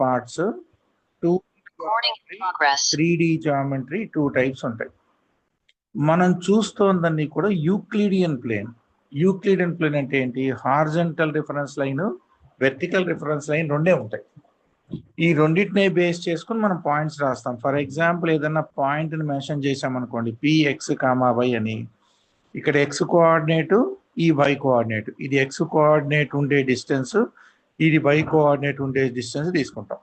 Parts, 2 3D geometry 2 types ఉంటాయి. మనం చూస్తోందన్నీ కూడా యూక్లిడియన్ ప్లేన్. యూక్లిడియన్ ప్లేన్ అంటే ఏంటి? Horizontal reference line, vertical reference line రెండే ఉంటాయి. ఈ రెండింటిని బేస్ చేసుకుని మనం పాయింట్స్ రాస్తాం. ఫర్ ఎగ్జాంపుల్ ఏదైనా పాయింట్ని మెన్షన్ చేసామనుకోండి, పిఎక్స్ కామా వై అని. ఇక్కడ ఎక్స్ కోఆర్డినేటు, ఈ వై కోఆర్డినేట్. ఇది ఎక్స్ కోఆర్డినేట్ ఉండే డిస్టెన్స్, ఇది వై కోఆర్డినేట్ ఉండే డిస్టెన్స్ తీసుకుంటాం.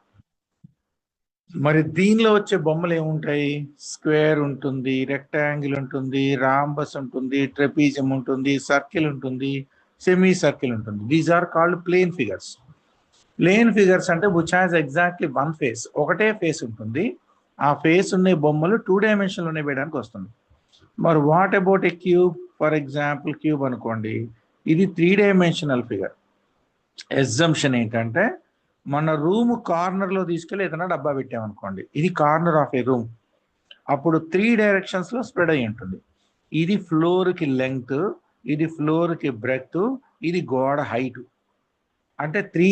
మరి దీనిలో వచ్చే బొమ్మలు ఏముంటాయి? స్క్వేర్ ఉంటుంది, రెక్టాంగిల్ ఉంటుంది, రాంబస్ ఉంటుంది, ట్రెపీజియం ఉంటుంది, సర్కిల్ ఉంటుంది, సెమీ సర్కిల్ ఉంటుంది. These are called plane figures. Plane figures అంటే which has exactly one face, ఒకటే ఫేస్ ఉంటుంది. ఆ ఫేస్ ఉన్న బొమ్మలు 2 డైమెన్షన్లోనే వేయడానికి వస్తుంది. మరి what about a cube? For example cube అనుకోండి, ఇది 3 డైమెన్షనల్ ఫిగర్. ఎగ్జంప్షన్ ఏంటంటే, మన రూమ్ కార్నర్లో తీసుకెళ్ళి ఏదైనా డబ్బా పెట్టామనుకోండి, ఇది కార్నర్ ఆఫ్ ఏ రూమ్, అప్పుడు 3 డైరెక్షన్స్లో స్ప్రెడ్ అయి ఉంటుంది. ఇది ఫ్లోర్కి లెంగ్త్, ఇది ఫ్లోర్కి బ్రెడ్త్, ఇది గోడ హైట్. అంటే 3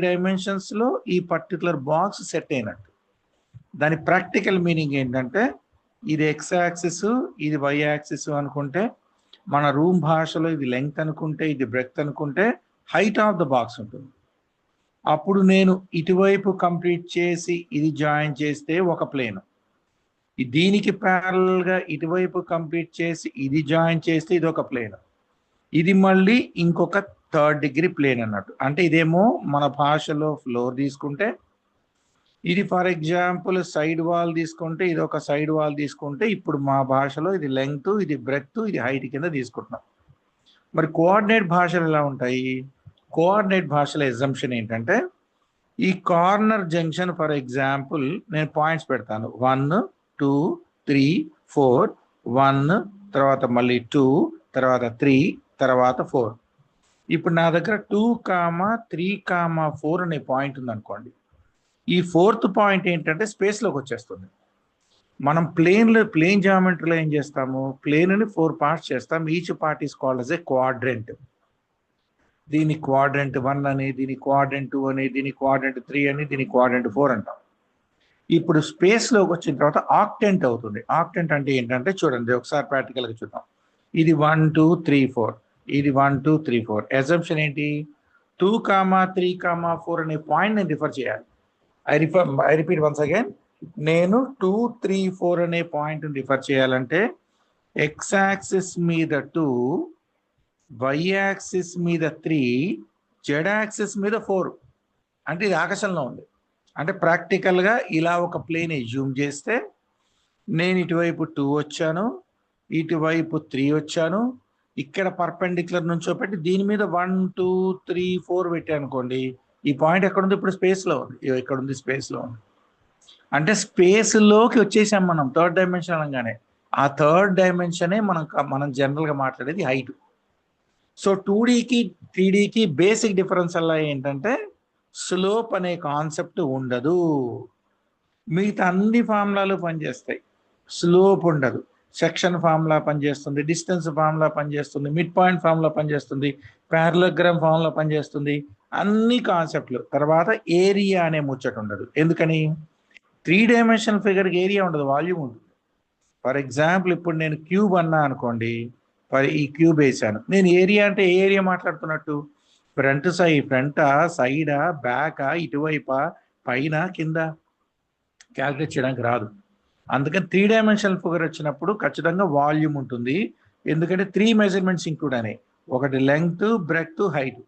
డైమెన్షన్స్లో ఈ పర్టికులర్ బాక్స్ సెట్ అయినట్టు. దాని ప్రాక్టికల్ మీనింగ్ ఏంటంటే, ఇది ఎక్స్ యాక్సిస్, ఇది వై యాక్సిస్ అనుకుంటే, మన రూమ్ భాషలో ఇది లెంగ్త్ అనుకుంటే, ఇది బ్రెడ్త్ అనుకుంటే, హైట్ ఆఫ్ ద బాక్స్ ఉంటుంది. అప్పుడు నేను ఇటువైపు కంప్లీట్ చేసి ఇది జాయిన్ చేస్తే ఒక ప్లేన్, దీనికి ప్యారలల్గా ఇటువైపు కంప్లీట్ చేసి ఇది జాయిన్ చేస్తే ఇది ఒక ప్లేన్, ఇది మళ్ళీ ఇంకొక 3rd డిగ్రీ ప్లేన్ అన్నట్టు. అంటే ఇదేమో మన భాషలో ఫ్లోర్ తీసుకుంటే, ఇది ఫర్ ఎగ్జాంపుల్ సైడ్ వాల్ తీసుకుంటే, ఇది ఒక సైడ్ వాల్ తీసుకుంటే, ఇప్పుడు మా భాషలో ఇది లెంగ్త్, ఇది బ్రెడ్త్, ఇది హైట్ కింద తీసుకుంటున్నాం. మరి కోఆర్డినేట్ భాషలు ఎలా ఉంటాయి? కోఆర్డినేట్ భాషల ఎగ్జంప్షన్ ఏంటంటే, ఈ కార్నర్ జంక్షన్ ఫర్ ఎగ్జాంపుల్ నేను పాయింట్స్ పెడతాను, 1 2 3 4, 1 తర్వాత మళ్ళీ 2 తర్వాత 3 తర్వాత 4. ఇప్పుడు నా దగ్గర 2, 3, 4 అనే పాయింట్ ఉంది అనుకోండి. ఈ 4th పాయింట్ ఏంటంటే స్పేస్లోకి వచ్చేస్తుంది. మనం ప్లేన్ జామెట్రీలో ఏం చేస్తాము? ప్లేన్ని 4 పార్ట్స్ చేస్తాం. Each part is called as A quadrant. దీని క్వాడ్రెంట్ 1 అని, దీని క్వాడ్రెంట్ 2 అని, దీని క్వాడ్రెంట్ 3 అని, దీని క్వాడ్రెంట్ 4 అంటాం. ఇప్పుడు స్పేస్లోకి వచ్చిన తర్వాత ఆక్టెంట్ అవుతుంది. ఆక్టెంట్ అంటే ఏంటంటే, చూడండి ఒకసారి ప్రాక్టికల్గా చూద్దాం. ఇది 1 2 3 4, ఇది 1 2 3 4. ఎగ్జంప్షన్ ఏంటి? 2, 3, 4 అనే పాయింట్ నేను రిఫర్ చేయాలి. I repeat once again. నేను 2 3 4 అనే పాయింట్ రిఫర్ చేయాలంటే, ఎక్స్ యాక్సిస్ మీద 2, వై యాక్సిస్ మీద 3, జెడ్ యాక్సిస్ మీద 4. అంటే ఇది ఆకాశంలో ఉంది. అంటే ప్రాక్టికల్గా ఇలా ఒక ప్లేన్ జూమ్ చేస్తే, నేను ఇటువైపు 2 వచ్చాను, ఇటువైపు 3 వచ్చాను, ఇక్కడ పర్పెండిక్యులర్ నుంచో పెట్టి దీని మీద 1 2 3 4 పెట్టాను అనుకోండి. ఈ పాయింట్ ఎక్కడ ఉంది? ఇప్పుడు స్పేస్లో ఉంది. ఇక్కడ ఉంది, స్పేస్లో ఉంది. అంటే స్పేస్లోకి వచ్చేసాం మనం 3rd డైమెన్షన్ అనగానే. ఆ 3rd డైమెన్షనే మనం జనరల్గా మాట్లాడేది హైట్. సో 2Dకి 3Dకి బేసిక్ డిఫరెన్స్ అలా ఏంటంటే, స్లోప్ అనే కాన్సెప్ట్ ఉండదు. మిగతా అన్ని ఫార్ములాలు పనిచేస్తాయి, స్లోప్ ఉండదు. సెక్షన్ ఫార్ములా పనిచేస్తుంది, డిస్టెన్స్ ఫార్ములా పనిచేస్తుంది, మిడ్ పాయింట్ ఫార్ములా పనిచేస్తుంది, ప్యారలోగ్రామ్ ఫార్ములా పనిచేస్తుంది, అన్ని కాన్సెప్ట్లు. తర్వాత ఏరియా అనే ముచ్చట ఉండదు. ఎందుకని? 3 డైమెన్షనల్ ఫిగర్కి ఏరియా ఉండదు, వాల్యూమ్ ఉంటుంది. ఫర్ ఎగ్జాంపుల్ ఇప్పుడు నేను క్యూబ్ అన్నా అనుకోండి, ఈ క్యూబ్ వేసాను. నేను ఏరియా అంటే ఏ ఏరియా మాట్లాడుతున్నట్టు? ఫ్రంటా, సైడా, బ్యాకా, ఇటువైపా, పైన, కింద క్యాల్కులేట్ చేయడానికి రాదు. అందుకని 3 డైమెన్షనల్ ఫిగర్ వచ్చినప్పుడు ఖచ్చితంగా వాల్యూమ్ ఉంటుంది. ఎందుకంటే 3 మెజర్మెంట్స్ ఇంక్లూడ్ అయినాయి. ఒకటి లెంగ్త్, బ్రెడ్త్, హైట్.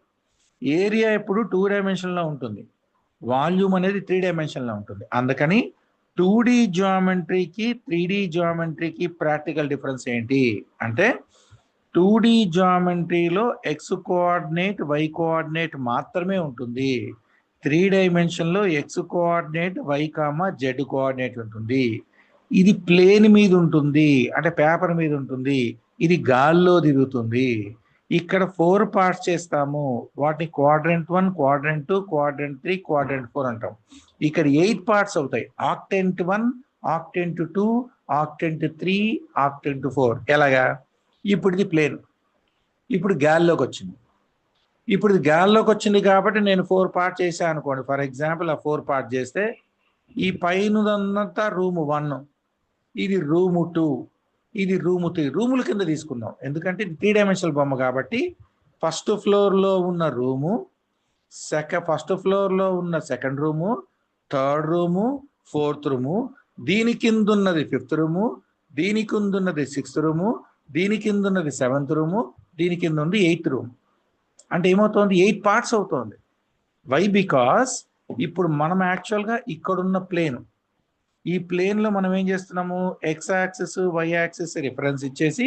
ఏరియా ఎప్పుడు 2 డైమెన్షన్లో ఉంటుంది, వాల్యూమ్ అనేది 3 డైమెన్షన్లో ఉంటుంది. అందుకని 2D జియోమెట్రీకి 3D జియోమెట్రీకి ప్రాక్టికల్ డిఫరెన్స్ ఏంటి అంటే, 2D జియోమెట్రీలో ఎక్స్ కోఆర్డినేట్, వై కోఆర్డినేట్ మాత్రమే ఉంటుంది. 3 డైమెన్షన్లో X coordinate, Y Z coordinate ఉంటుంది. ఇది ప్లేన్ మీద ఉంటుంది, అంటే పేపర్ మీద ఉంటుంది. ఇది గాల్లో తిరుగుతుంది. ఇక్కడ 4 పార్ట్స్ చేస్తాము, వాటిని క్వాడ్రెంట్ 1, క్వాడ్రెంట్ 2, క్వాడ్రెంట్ 3, క్వాడ్రెంట్ 4 అంటాం. ఇక్కడ 8 పార్ట్స్ అవుతాయి, ఆక్టెంట్ 1, ఆక్టెంట్ 2, ఆక్టెంట్ 3, ఆక్టెంట్ 4. ఎలాగా? ఇప్పుడు ఇది ప్లేన్, ఇప్పుడు గాల్లోకి వచ్చింది. ఇప్పుడు ఇది గాల్లోకి వచ్చింది కాబట్టి నేను 4 పార్ట్ చేశాను అనుకోండి. ఫర్ ఎగ్జాంపుల్ ఆ 4 పార్ట్ చేస్తే ఈ పైనదంతా రూమ్ 1, ఇది రూమ్ 2, ఇది రూమ్ 3. రూముల కింద తీసుకుందాం, ఎందుకంటే ఇది 3 డైమెన్షనల్ బొమ్మ కాబట్టి. ఫస్ట్ ఫ్లోర్లో ఉన్న రూము, ఫస్ట్ ఫ్లోర్లో ఉన్న second room, third room, fourth room, దీని కింద ఉన్నది 5th రూము, దీని కింద ఉన్నది 6th రూము, దీని కింద ఉన్నది 7th రూము, దీని కింద ఉంది 8th రూమ్. అంటే ఏమవుతుంది, 8 పార్ట్స్ అవుతుంది. వై? బికాస్ ఇప్పుడు మనం యాక్చువల్గా ఇక్కడున్న ప్లేన్, ఈ ప్లేన్లో మనం ఏం చేస్తున్నాము, X axis Y axis reference ఇచ్చేసి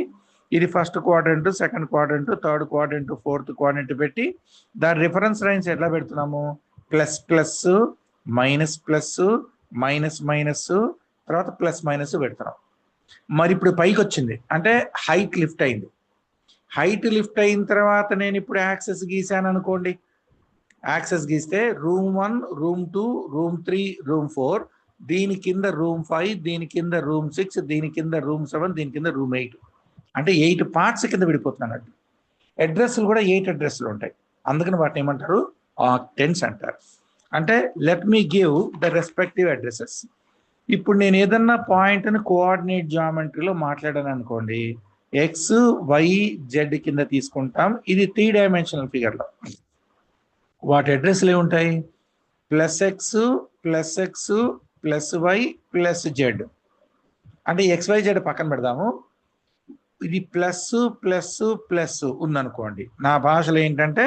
ఇది first quadrant, second quadrant, third quadrant, fourth quadrant పెట్టి దాని రిఫరెన్స్ లైన్స్ ఎట్లా పెడుతున్నాము, plus plus, minus plus, minus minus, తర్వాత ప్లస్ మైనస్ పెడుతున్నాం. మరి ఇప్పుడు పైకి వచ్చింది అంటే హైట్ లిఫ్ట్ అయింది. హైట్ లిఫ్ట్ అయిన తర్వాత నేను ఇప్పుడు యాక్సెస్ గీసాను అనుకోండి. యాక్సెస్ గీస్తే రూమ్ 1, రూమ్ 2, రూమ్ 3, రూమ్ 4, దీని కింద రూమ్ 5, దీని కింద రూమ్ 6, దీని కింద రూమ్ 7, దీని కింద రూమ్ 8. అంటే 8 పార్ట్స్ కింద విడిపోతున్నాను. అడ్రస్లు కూడా 8 అడ్రస్లు ఉంటాయి. అందుకని వాటిని ఏమంటారు, ఆక్టెన్స్ అంటారు. అంటే let me give the respective addresses. ఇప్పుడు నేను ఏదన్నా పాయింట్ని కోఆర్డినేట్ జామెట్రీలో మాట్లాడాను అనుకోండి, ఎక్స్ వై జెడ్ కింద తీసుకుంటాం. ఇది 3 డైమెన్షనల్ ఫిగర్లో. వాటి అడ్రస్లు ఏముంటాయి, plus X, plus X, plus Y, plus Z. అంటే XYZ పక్కన పెడదాము. ఇది ప్లస్ ప్లస్ ప్లస్ ఉందనుకోండి. నా భాషలో ఏంటంటే,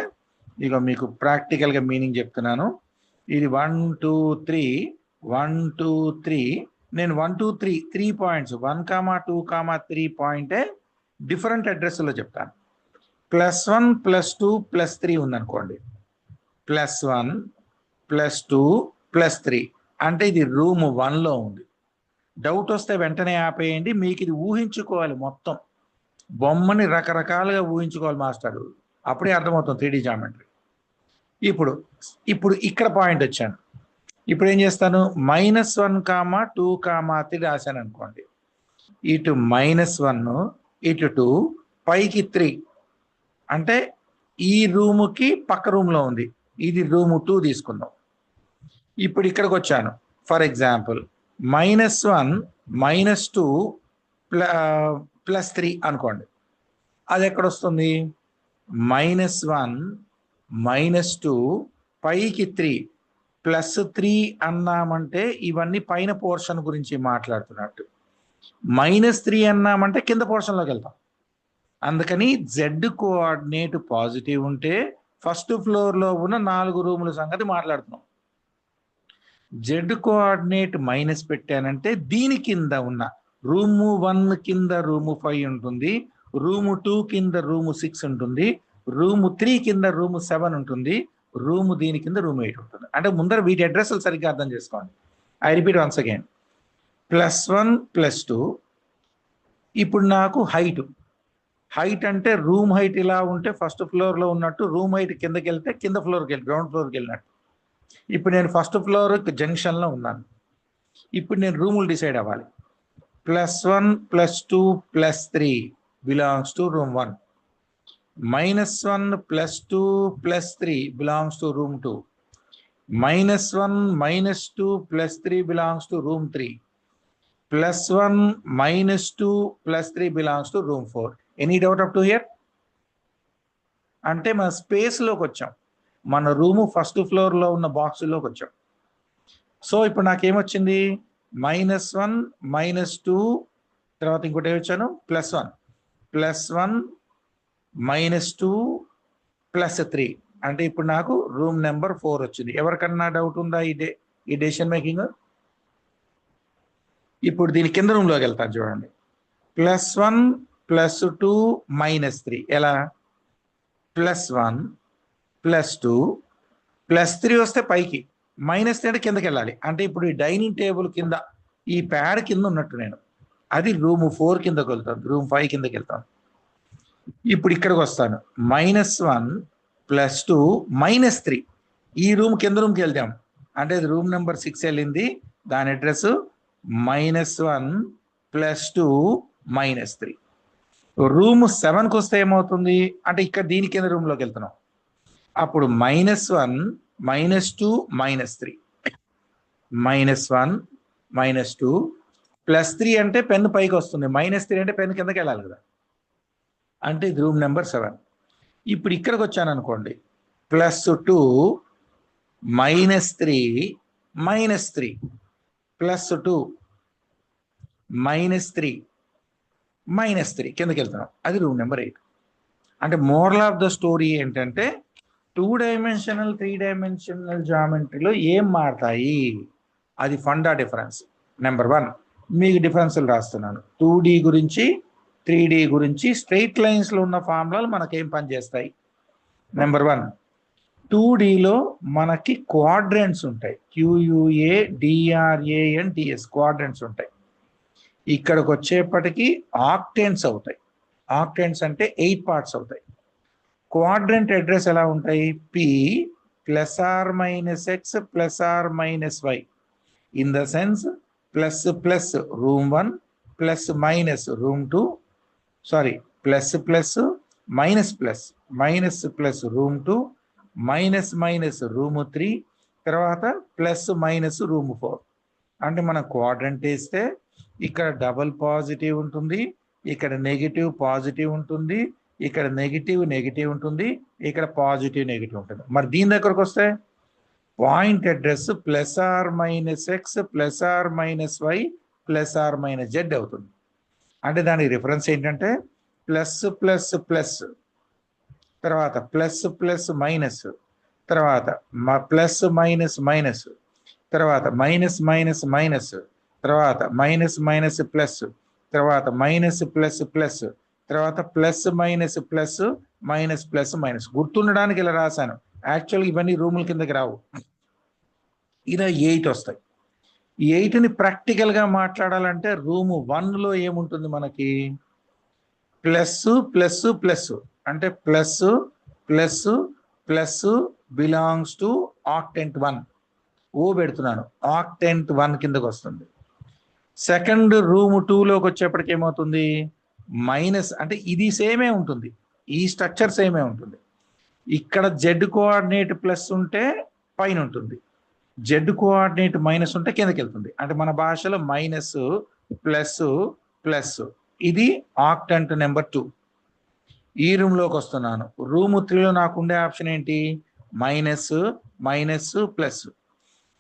ఇక మీకు ప్రాక్టికల్గా మీనింగ్ చెప్తున్నాను. ఇది 1 2 3, 1 2 3. నేను 1 2 3 3 పాయింట్స్, 1, 2, 3 పాయింటే డిఫరెంట్ అడ్రస్లో చెప్తాను. +1, +2, +3 ఉందనుకోండి. +1, +2, +3 అంటే ఇది రూమ్ 1లో ఉంది. డౌట్ వస్తే వెంటనే ఆపేయండి. మీకు ఇది ఊహించుకోవాలి, మొత్తం బొమ్మని రకరకాలుగా ఊహించుకోవాలి మాస్టర్, అప్పుడే అర్థమవుతుంది 3D జామెట్రీ. ఇప్పుడు ఇక్కడ పాయింట్ వచ్చాను. ఇప్పుడు ఏం చేస్తాను, -1, 2, 3 రాశాను అనుకోండి. ఇటు -1, ఇటు 2, పైకి 3. అంటే ఈ రూముకి పక్క రూమ్లో ఉంది, ఇది రూమ్ 2 తీసుకుందాం. ఇప్పుడు ఇక్కడికి వచ్చాను. ఫర్ ఎగ్జాంపుల్ -1, -2, +3 అనుకోండి. అది ఎక్కడ వస్తుంది, -1, -2, పైకి 3, +3 అన్నామంటే ఇవన్నీ పైన పోర్షన్ గురించి మాట్లాడుతున్నట్టు. -3 అన్నామంటే కింద పోర్షన్లోకి వెళ్తాం. అందుకని Z కోఆర్డినేట్ పాజిటివ్ ఉంటే ఫస్ట్ ఫ్లోర్లో ఉన్న 4 రూముల సంగతి మాట్లాడుతున్నాం. Z కోఆర్డినేట్ మైనస్ పెట్టానంటే దీని కింద ఉన్న రూమ్ 1 కింద రూమ్ 5 ఉంటుంది, రూమ్ 2 కింద రూమ్ 6 ఉంటుంది, రూమ్ 3 కింద రూమ్ 7 ఉంటుంది, రూమ్ దీని కింద రూమ్ 8 ఉంటుంది. అంటే ముందర వీటి అడ్రస్లు సరిగ్గా అర్థం చేసుకోండి. I repeat once again. +1, +2. ఇప్పుడు నాకు హైట్ అంటే రూమ్ హైట్ ఇలా ఉంటే ఫస్ట్ ఫ్లోర్లో ఉన్నట్టు, రూమ్ హైట్ కిందకి వెళ్తే కింద ఫ్లోర్కి వెళ్ళి గ్రౌండ్ ఫ్లోర్కి వెళ్ళినట్టు. ఇప్పుడు నేను ఫస్ట్ ఫ్లోర్ జంక్షన్లో ఉన్నాను. ఇప్పుడు నేను రూములు డిసైడ్ అవ్వాలి. +1, +2, +3 belongs to room 1. -1, +2, +3 belongs to room 2. -1, -2, +3 belongs to room 3. +1, -2, +3 belongs to room 4. Any doubt up to hear? అంటే మన స్పేస్లోకి వచ్చాం, మన రూము ఫస్ట్ ఫ్లోర్లో ఉన్న బాక్సులోకి వచ్చాం. సో ఇప్పుడు నాకేమొచ్చింది, -1, -2, తర్వాత ఇంకోటి ఏమొచ్చాను, +1, -2, +3. అంటే ఇప్పుడు నాకు రూమ్ నెంబర్ 4 వచ్చింది. ఎవరికన్నా డౌట్ ఉందా ఈ డెసిషన్ మేకింగ్? ఇప్పుడు దీని కింద రూమ్లోకి వెళ్తాను చూడండి. +1, +2, -3 ఎలా, +1, +2, +3 వస్తే పైకి, -3 అంటే కిందకి వెళ్ళాలి. అంటే ఇప్పుడు ఈ డైనింగ్ టేబుల్ కింద ఈ ప్యాడ్ కింద ఉన్నట్టు నేను, అది రూమ్ 4 కిందకి వెళ్తాను, రూమ్ 5 కిందకి వెళ్తాను. ఇప్పుడు ఇక్కడికి వస్తాను, -1, +2, -3 ఈ రూమ్ కింద రూమ్కి వెళ్తాం. అంటే అది రూమ్ నెంబర్ 6 వెళ్ళింది, దాని అడ్రస్ -1, +2, -3. రూమ్ 7కి వస్తే ఏమవుతుంది అంటే ఇక్కడ దీని కింద రూమ్లోకి వెళ్తున్నాం. అప్పుడు -1 -2 -3 -1 -2 +3 అంటే పెన్ పైకి వస్తుంది, -3 అంటే పెన్ కిందకి వెళ్ళాలి కదా, అంటే ఇది రూమ్ నెంబర్ 7. ఇప్పుడు ఇక్కడికి వచ్చాను అనుకోండి, +2 -3 -3 +2 -3 -3 కిందకి వెళ్తున్నాం, అది రూమ్ నెంబర్ 8. అంటే మోరల్ ఆఫ్ ద స్టోరీ ఏంటంటే 2 డైమెన్షనల్ 3 డైమెన్షనల్ జామెట్రీలో ఏం మారుతాయి, అది ఫండా డిఫరెన్స్. నెంబర్ 1 మీకు డిఫరెన్స్లు రాస్తున్నాను. 2D గురించి 3D గురించి స్ట్రైట్ లైన్స్లో ఉన్న ఫార్ములాలు మనకేం పనిచేస్తాయి. నెంబర్ 1 2Dలో మనకి క్వాడ్రెంట్స్ ఉంటాయి, QUA DRAN DS క్వాడ్రెంట్స్ ఉంటాయి. ఇక్కడికి వచ్చేప్పటికి ఆక్టెంట్స్ అవుతాయి. ఆక్టెంట్స్ అంటే 8 పార్ట్స్ అవుతాయి. క్వాడ్రెంట్ అడ్రస్ ఎలా ఉంటాయి, P +or-X +or-Y, in the sense plus room 1 plus room 2, sorry plus minus room 2 minus room 3, తర్వాత ప్లస్ రూమ్ 4. అంటే మనం క్వాడ్రంట్ వేస్తే ఇక్కడ డబుల్ పాజిటివ్ ఉంటుంది, ఇక్కడ నెగిటివ్ పాజిటివ్ ఉంటుంది, ఇక్కడ నెగిటివ్ ఉంటుంది, ఇక్కడ పాజిటివ్ నెగిటివ్ ఉంటుంది. మరి దీని దగ్గరకు వస్తే point address +or-X +or-Y +or-Z అవుతుంది. అంటే దానికి రిఫరెన్స్ ఏంటంటే ప్లస్ తర్వాత ++-, తర్వాత +-, తర్వాత మైనస్, తర్వాత మైనస్+, తర్వాత ++, తర్వాత ++, గుర్తుండడానికి ఇలా రాశాను. యాక్చువల్గా ఇవన్నీ రూముల కిందకి రావు, ఇలా 8 వస్తాయి. ఈ 8ని ప్రాక్టికల్గా మాట్లాడాలంటే రూము 1లో ఏముంటుంది మనకి, ప్లస్ అంటే ప్లస్ బిలాంగ్స్ టు ఆక్టెంట్ 1, ఓ పెడుతున్నాను, ఆక్టెంట్ 1 కిందకు వస్తుంది. సెకండ్ రూమ్ 2లోకి వచ్చేప్పటికి ఏమవుతుంది, మైనస్ అంటే ఇది సేమే ఉంటుంది, ఈ స్ట్రక్చర్ సేమే ఉంటుంది. ఇక్కడ జెడ్ కోఆర్డినేట్ ప్లస్ ఉంటే పైన ఉంటుంది, జెడ్ కోఆర్డినేట్ మైనస్ ఉంటే కిందకి వెళ్తుంది. అంటే మన భాషలో ప్లస్, ఇది ఆక్టెంట్ నెంబర్ 2. ఈ రూమ్లోకి వస్తున్నాను, రూమ్ 3లో నాకు ఉండే ఆప్షన్ ఏంటి, మైనస్,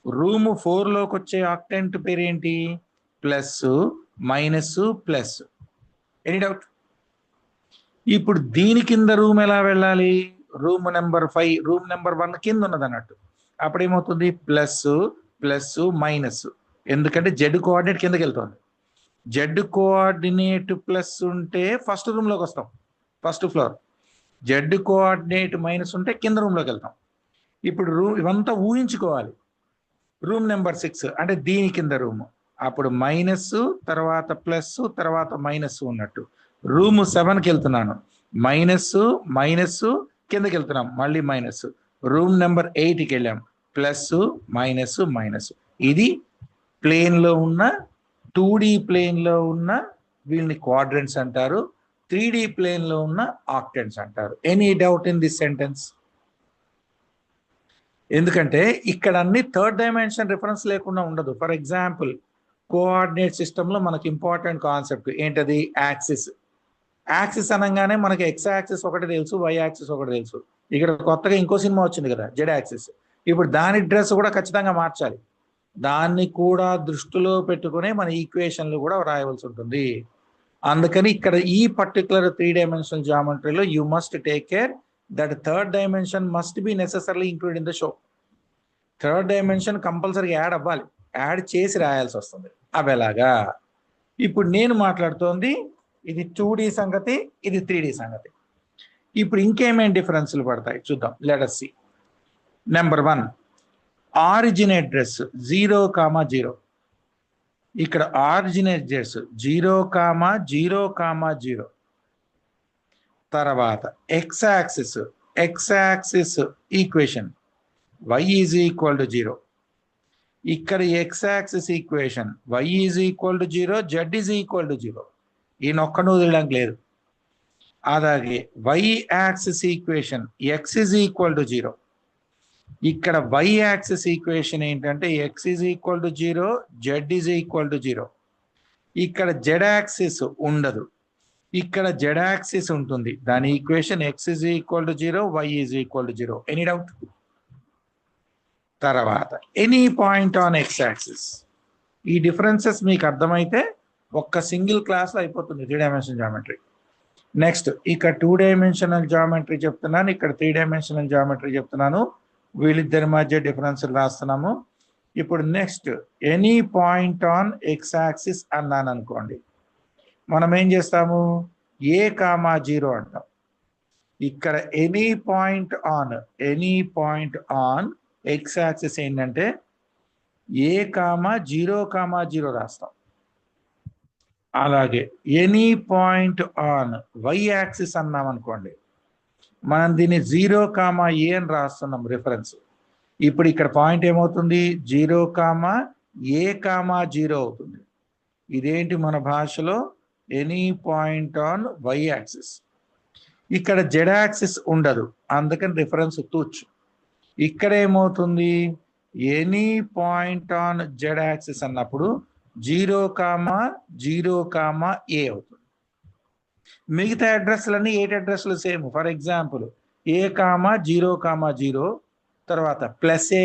రూమ్ 4లోకి వచ్చే ఆక్టెంట్ పేరు ఏంటి, మైనస్. Any doubt? ఇప్పుడు దీని కింద రూమ్ ఎలా వెళ్ళాలి, రూమ్ నెంబర్ 5 రూమ్ నెంబర్ 1 కింద ఉన్నది అన్నట్టు. అప్పుడు ఏమవుతుంది, +, ఎందుకంటే జెడ్ కోఆర్డినేట్ కిందకి వెళ్తుంది. జెడ్ కోఆర్డినేట్ ప్లస్ ఉంటే ఫస్ట్ రూమ్లోకి వస్తాం, first floor. Z coordinate minus ఉంటే కింద రూమ్లోకి వెళ్తాం. ఇప్పుడు ఇవంతా ఊహించుకోవాలి. రూమ్ నెంబర్ 6 అంటే దీని కింద రూమ్, అప్పుడు మైనస్, తర్వాత ప్లస్, తర్వాత మైనస్ ఉన్నట్టు. రూమ్ 7కి వెళ్తున్నాను, మైనస్ కిందకి వెళ్తున్నాం, మళ్ళీ మైనస్. రూమ్ నెంబర్ 8కి వెళ్ళాం, +, ఇది ప్లేన్లో ఉన్న 2D ప్లేన్లో ఉన్న వీళ్ళని క్వాడ్రెంట్స్ అంటారు, 3D ప్లేన్లో ఉన్న ఆక్టెంట్స్ అంటారు. Any doubt in this sentence? ఎందుకంటే ఇక్కడ అన్ని థర్డ్ డైమెన్షన్ రిఫరెన్స్ లేకుండా ఉండదు. ఫర్ ఎగ్జాంపుల్ కోఆర్డినేట్ సిస్టంలో మనకి ఇంపార్టెంట్ కాన్సెప్ట్ ఏంటది, యాక్సిస్. యాక్సిస్ అనగానే మనకి X యాక్సిస్ ఒకటి తెలుసు, Y యాక్సిస్ ఒకటి తెలుసు. ఇక్కడ కొత్తగా ఇంకో సినిమా వచ్చింది కదా, Z యాక్సిస్. ఇప్పుడు దాని డ్రెస్ కూడా ఖచ్చితంగా మార్చాలి, దాన్ని కూడా దృష్టిలో పెట్టుకునే మన ఈక్వేషన్లు కూడా రాయవలసి ఉంటుంది. అందుకని ఇక్కడ ఈ పర్టికులర్ 3 డైమెన్షనల్ జామెట్రీలో you must take care that third dimension must be necessarily include in the show. Third dimension compulsory add అవ్వాలి, యాడ్ చేసి రాయాల్సి వస్తుంది. అవి ఎలాగా, ఇప్పుడు నేను మాట్లాడుతోంది ఇది 2D సంగతి, ఇది 3D సంగతి. ఇప్పుడు ఇంకేమేం డిఫరెన్స్లు పడతాయి చూద్దాం. Let us see. Number 1 origin address 0,0. ఇక్కడ ఆరిజిన్ అడ్రస్ 0,0,0. తర్వాత X axis equation y is equal to 0. ఇక్కడ X axis equation y is equal to 0, z is equal to 0. ఈ నొక్కను వదలడానికి లేదు. అలాగే Y axis equation X is equal to 0. ఇక్కడ Y axis equation ఏంటంటే X is equal to 0, Z is equal to 0. ఇక్కడ Z axis ఉండదు, ఇక్కడ జెడ్ యాక్సిస్ ఉంటుంది. దాని equation X is equal to 0, Y is equal to 0. Any doubt? తర్వాత any point on X axis. ఈ differences మీకు అర్థమైతే ఒక్క సింగిల్ క్లాస్ అయిపోతుంది 3 డైమెన్షనల్ జామెట్రీ. నెక్స్ట్ ఇక్కడ 2 డైమెన్షనల్ జామెట్రీ చెప్తున్నాను, ఇక్కడ 3 డైమెన్షనల్ జామెట్రీ చెప్తున్నాను. వీళ్ళిద్దరి మధ్య డిఫరెన్స్ రాస్తున్నాము. ఇప్పుడు next any point on X axis అన్నాను అనుకోండి, మనం ఏం చేస్తాము? ఏ కామా 0 అంటాం. ఇక్కడ any point on X axis ఏంటంటే ఏ కామా 0 రాస్తాం. అలాగే any point on Y axis అన్నాం అనుకోండి, మనం దీన్ని 0, ఏ అని రాస్తున్నాం రిఫరెన్స్. ఇప్పుడు ఇక్కడ పాయింట్ ఏమవుతుంది? 0, ఏ, 0 అవుతుంది. ఇదేంటి మన భాషలో? Any point on Y axis. ఇక్కడ జెడ్ యాక్సిస్ ఉండదు, అందుకని రిఫరెన్స్ తూచ్. ఇక్కడ ఏమవుతుంది? Any point on Z axis అన్నప్పుడు 0, ఏ అవుతుంది. మిగతా అడ్రస్లన్నీ 8 అడ్రస్లు సేమ్. ఫర్ ఎగ్జాంపుల్ ఏ, 0, తర్వాత ప్లస్ ఏ,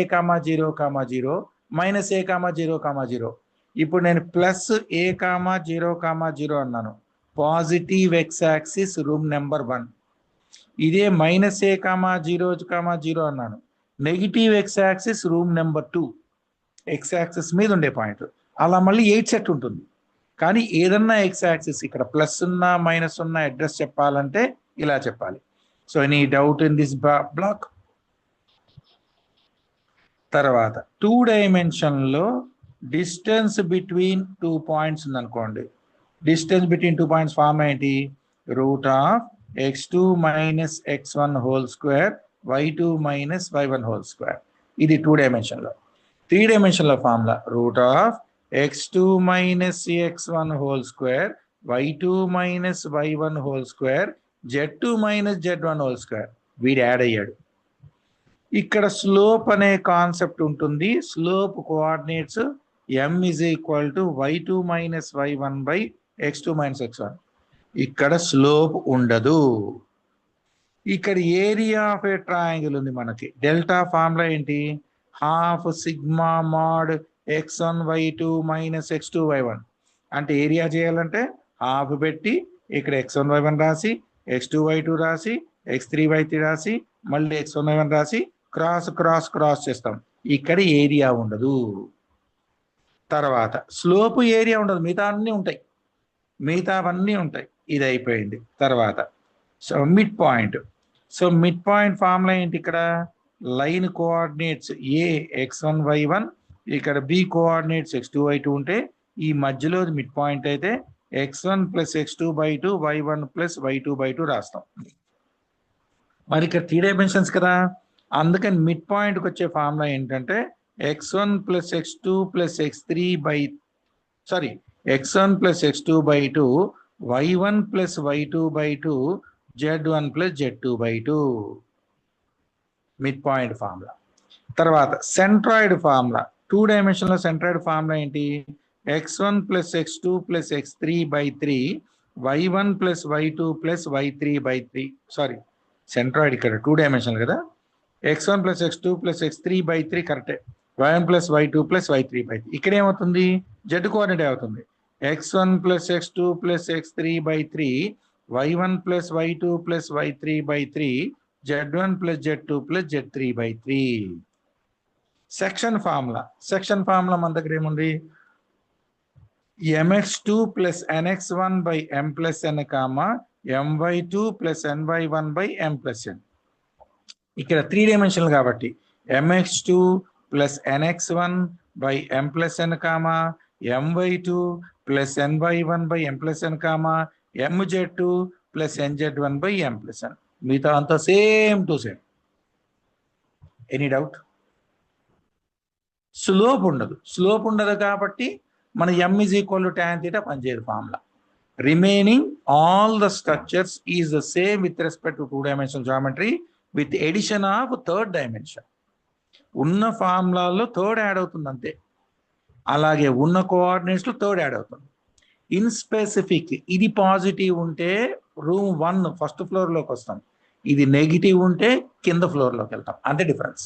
0, మైనస్ ఏ, 0. ఇప్పుడు నేను ప్లస్ ఏ, 0, అన్నాను. Positive X axis room number 1. ఇదే మైనస్ ఏ, 0, అన్నాను. Negative X axis room number 2. X axis మీద ఉండే పాయింట్. అలా మళ్ళీ 8 సెట్ ఉంటుంది. కానీ ఏదన్నా ఎక్స్ యాక్సిస్ ఇక్కడ ప్లస్ ఉన్నా మైనస్ ఉన్న అడ్రస్ చెప్పాలంటే ఇలా చెప్పాలి. So any doubt in this block? తర్వాత 2 డైమెన్షన్లో డిస్టెన్స్ బిట్వీన్ 2 పాయింట్స్ ఉందనుకోండి. డిస్టెన్స్ బిట్వీన్ 2 పాయింట్స్ ఫార్మ్ ఏంటి? √x2 - x1 whole square y2 - y1 whole square. ఇది 2 డైమెన్షన్లో. 3 డైమెన్షన్లో formula √x2 - x1 whole square y2 - y1 whole square z2 - z1 whole square. వీడు add అయ్యాడు. ఇక్కడ స్లోప్ అనే కాన్సెప్ట్ ఉంటుంది. Slope coordinates m is equal to y2 - y1 by x2 - x1. ఇక్కడ slope ఉండదు. ఇక్కడ ఏరియా ఆఫ్ ఏ ట్రయాంగిల్ ఉంది మనకి. డెల్టా ఫార్ములా ఏంటి? Half sigma mod x1 y2 - x2 y1. అంటే ఏరియా చేయాలంటే హాఫ్ పెట్టి ఇక్కడ x1 y1 రాసి, x2 y2 రాసి, x3 y3 రాసి, మళ్ళీ x1 y1 రాసి క్రాస్ చేస్తాం. ఇక్కడ ఏరియా ఉండదు. తర్వాత స్లోప్ ఏరియా ఉండదు, మిగతావన్నీ ఉంటాయి. ఇది అయిపోయింది. తర్వాత so mid point. So mid point formula ఏంటి? ఇక్కడ లైన్ కోఆర్డినేట్స్ ఏ x1 y1, ఇక్కడ బి కోఆర్డినేట్స్ x2 y2 ఉంటే ఈ మధ్యలో మిడ్ పాయింట్ అయితే x1 + x2/2 y1 + y2/2 రాస్తాం. మరి ఇక్కడ 3 డైమెన్షన్స్ కదా, అందుకని మిడ్ పాయింట్కి వచ్చే ఫార్ములా ఏంటంటే x1 + x2 + x1 + x2/2 y1 + y2/2 z1 + z2/2. Mid point formula. తర్వాత సెంట్రాయిడ్ ఫార్ములా. 2 డైమెన్షన్లో సెంట్రాయిడ్ ఫార్ములా ఏంటి? x1 + x2 + x3/3 y1 + y2 + y3/3. Sorry, centroid ఇక్కడ 2 డైమెన్షనల్ కదా. x1 + x2 + x3/3 కరెక్టే. y1 + y2 + y3/3. ఇక్కడ ఏమవుతుంది? z coordinate అవుతుంది. x1 + x2 + x3/3 y1 + y2 + y3/3 z1 + z2 + z3/3. Section formula. మన దగ్గర ఏముంది? mx2 + nx1 / m + n, my2 + ny1 / m + n. ఇక్కడ 3 డైమెన్షనల్ కాబట్టి mx2 + nx1 / m + n, my2 + ny1 / m + n, mz2 + nz1 / m + n. మిగతా అంతా same to same. Any doubt? Slope ఉండదు కాబట్టి మన m = tan θ పనిచేయదు formula. Remaining all the structures is the same with respect to 2-dimensional geometry with addition of third dimension. ఉన్న ఫార్ములాల్లో third add అవుతుంది అంతే, అలాగే ఉన్న కోఆర్డినేట్స్లో థర్డ్ యాడ్ అవుతుంది. ఇన్ స్పెసిఫిక్ ఇది పాజిటివ్ ఉంటే రూమ్ 1 ఫస్ట్ ఫ్లోర్లోకి వస్తాం, ఇది నెగిటివ్ ఉంటే కింద ఫ్లోర్లోకి వెళ్తాం, అంతే డిఫరెన్స్.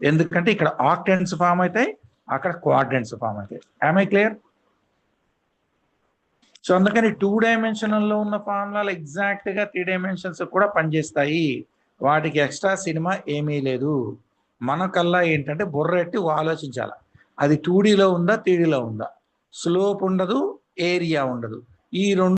ఎందుకంటే ఇక్కడ ఆక్టెంట్స్ ఫామ్ అవుతాయి, అక్కడ క్వాడ్రెంట్స్ ఫామ్ అవుతాయి. I clear? సో అందుకని 2-dimensional ఉన్న ఫార్ములాలు ఎగ్జాక్ట్గా 3 dimensions కూడా పనిచేస్తాయి, వాటికి ఎక్స్ట్రా సినిమా ఏమీ లేదు. మనకల్లా ఏంటంటే బుర్రెట్టి ఆలోచించాలి, అది 2Dలో ఉందా 3Dలో ఉందా, స్లోప్ ఉండదు, ఏరియా ఉండదు, ఈ రెండు